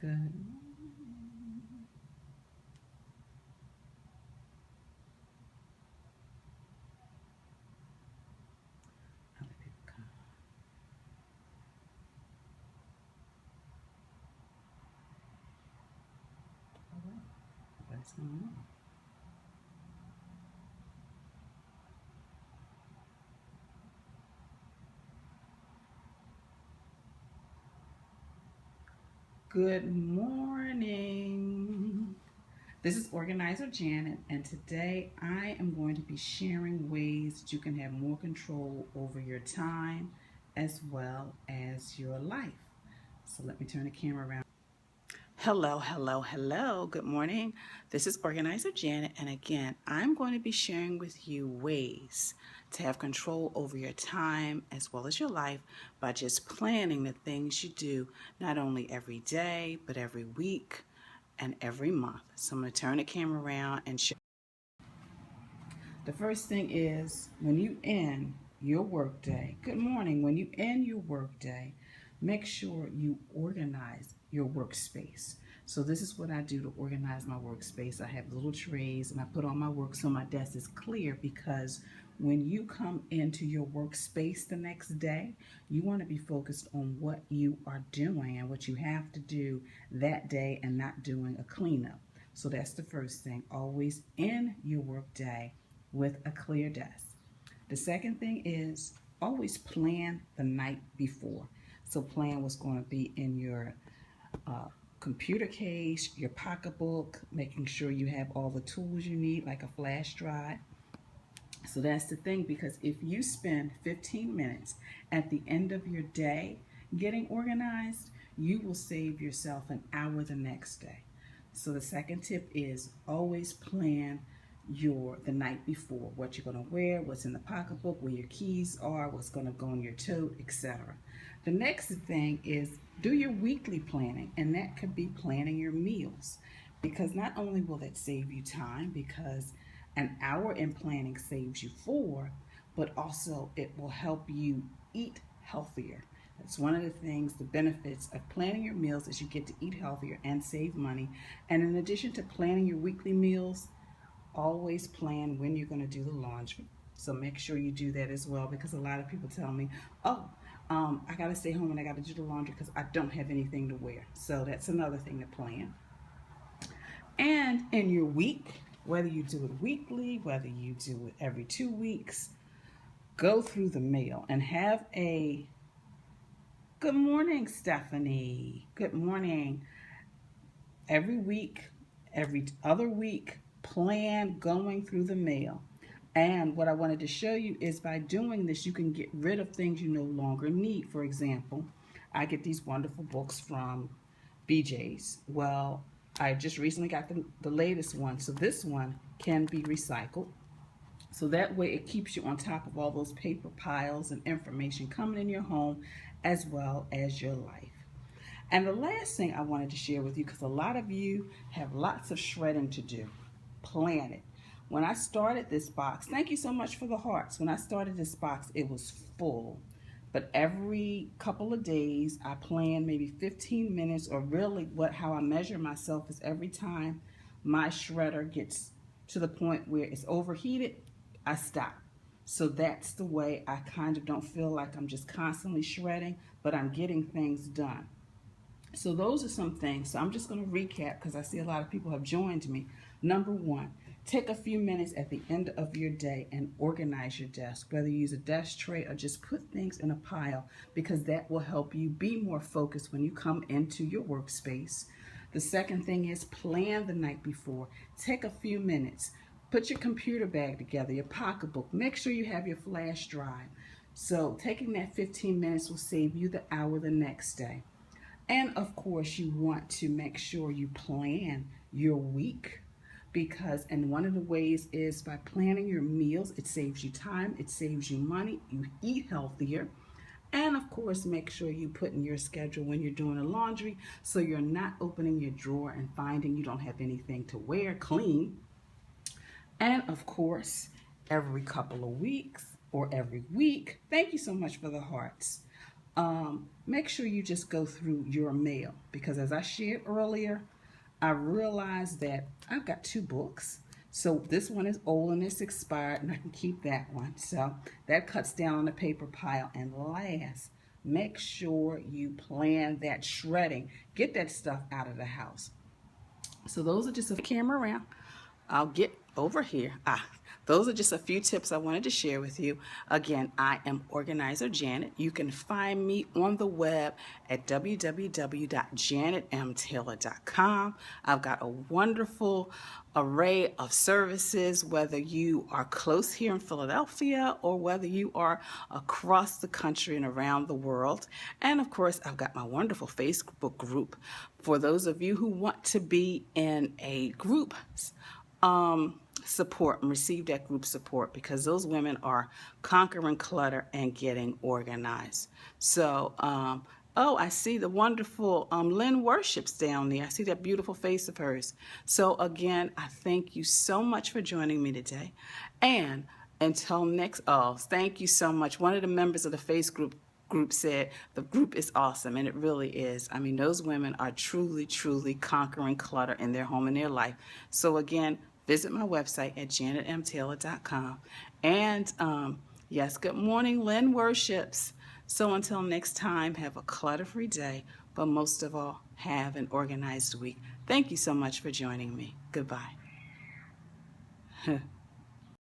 Good. How many people come? All right. What's going on? Good morning. This is Organizer Janet, and today I am going to be sharing ways that you can have more control over your time as well as your life. So let me turn the camera around. Hello, hello, hello. Good morning. This is Organizer Janet, and again, I'm going to be sharing with you ways to have control over your time as well as your life by just planning the things you do, not only every day, but every week and every month. So I'm going to turn the camera around and show. The first thing is when you end your workday, good morning, when you end your workday, make sure you organize your workspace. So this is what I do to organize my workspace. I have little trays and I put all my work so my desk is clear, because when you come into your workspace the next day, you want to be focused on what you are doing and what you have to do that day and not doing a cleanup. So that's the first thing. Always end your workday with a clear desk. The second thing is always plan the night before. So plan what's going to be in your computer case, your pocketbook, making sure you have all the tools you need like a flash drive. So that's the thing, because if you spend 15 minutes at the end of your day getting organized, you will save yourself an hour the next day. So the second tip is always plan the night before, what you're going to wear, what's in the pocketbook, where your keys are, what's going to go in your tote, etc. The next thing is do your weekly planning, and that could be planning your meals, because not only will that save you time, because an hour in planning saves you 4, but also it will help you eat healthier. That's one of the things, the benefits of planning your meals, is you get to eat healthier and save money. And in addition to planning your weekly meals, always plan when you're going to do the laundry. So make sure you do that as well, because a lot of people tell me, oh, I got to stay home and I got to do the laundry because I don't have anything to wear. So that's another thing to plan. And in your week, whether you do it weekly, whether you do it every 2 weeks, go through the mail and have a good morning, Stephanie. Good morning. Every week, every other week, plan going through the mail. And what I wanted to show you is by doing this, you can get rid of things you no longer need. For example, I get these wonderful books from BJ's. Well, I just recently got the latest one. So this one can be recycled. So that way it keeps you on top of all those paper piles and information coming in your home as well as your life. And the last thing I wanted to share with you, because a lot of you have lots of shredding to do, plan it. When I started this box, thank you so much for the hearts. When I started this box, it was full. But every couple of days, I plan maybe 15 minutes, or really how I measure myself is every time my shredder gets to the point where it's overheated, I stop. So that's the way I kind of don't feel like I'm just constantly shredding, but I'm getting things done. So those are some things. So I'm just going to recap, because I see a lot of people have joined me. Number 1, take a few minutes at the end of your day and organize your desk, whether you use a desk tray or just put things in a pile, because that will help you be more focused when you come into your workspace. The second thing is plan the night before. Take a few minutes. Put your computer bag together, your pocketbook. Make sure you have your flash drive. So taking that 15 minutes will save you the hour the next day. And of course, you want to make sure you plan your week, and one of the ways is by planning your meals. It saves you time, it saves you money, you eat healthier. And of course, make sure you put in your schedule when you're doing the laundry, so you're not opening your drawer and finding you don't have anything to wear clean. And of course, every couple of weeks or every week, thank you so much for the hearts. make sure you just go through your mail, because as I shared earlier, I realized that I've got 2 books. So this one is old and it's expired, and I can keep that one. So that cuts down on the paper pile. And last, make sure you plan that shredding. Get that stuff out of the house. So those are just a camera around. I'll get over here. Those are just a few tips I wanted to share with you. Again, I am Organizer Janet. You can find me on the web at www.janetmtaylor.com. I've got a wonderful array of services, whether you are close here in Philadelphia or whether you are across the country and around the world. And of course, I've got my wonderful Facebook group for those of you who want to be in a group support and receive that group support, because those women are conquering clutter and getting organized. So, oh, I see the wonderful Lynn Worships down there. I see that beautiful face of hers. So again, I thank you so much for joining me today. And until next, oh, thank you so much. One of the members of the Facebook group said the group is awesome, and it really is. I mean, those women are truly, truly conquering clutter in their home and their life. So again, visit my website at janetmtaylor.com. And yes, good morning, Lynn Worships. So until next time, have a clutter-free day, but most of all, have an organized week. Thank you so much for joining me. Goodbye.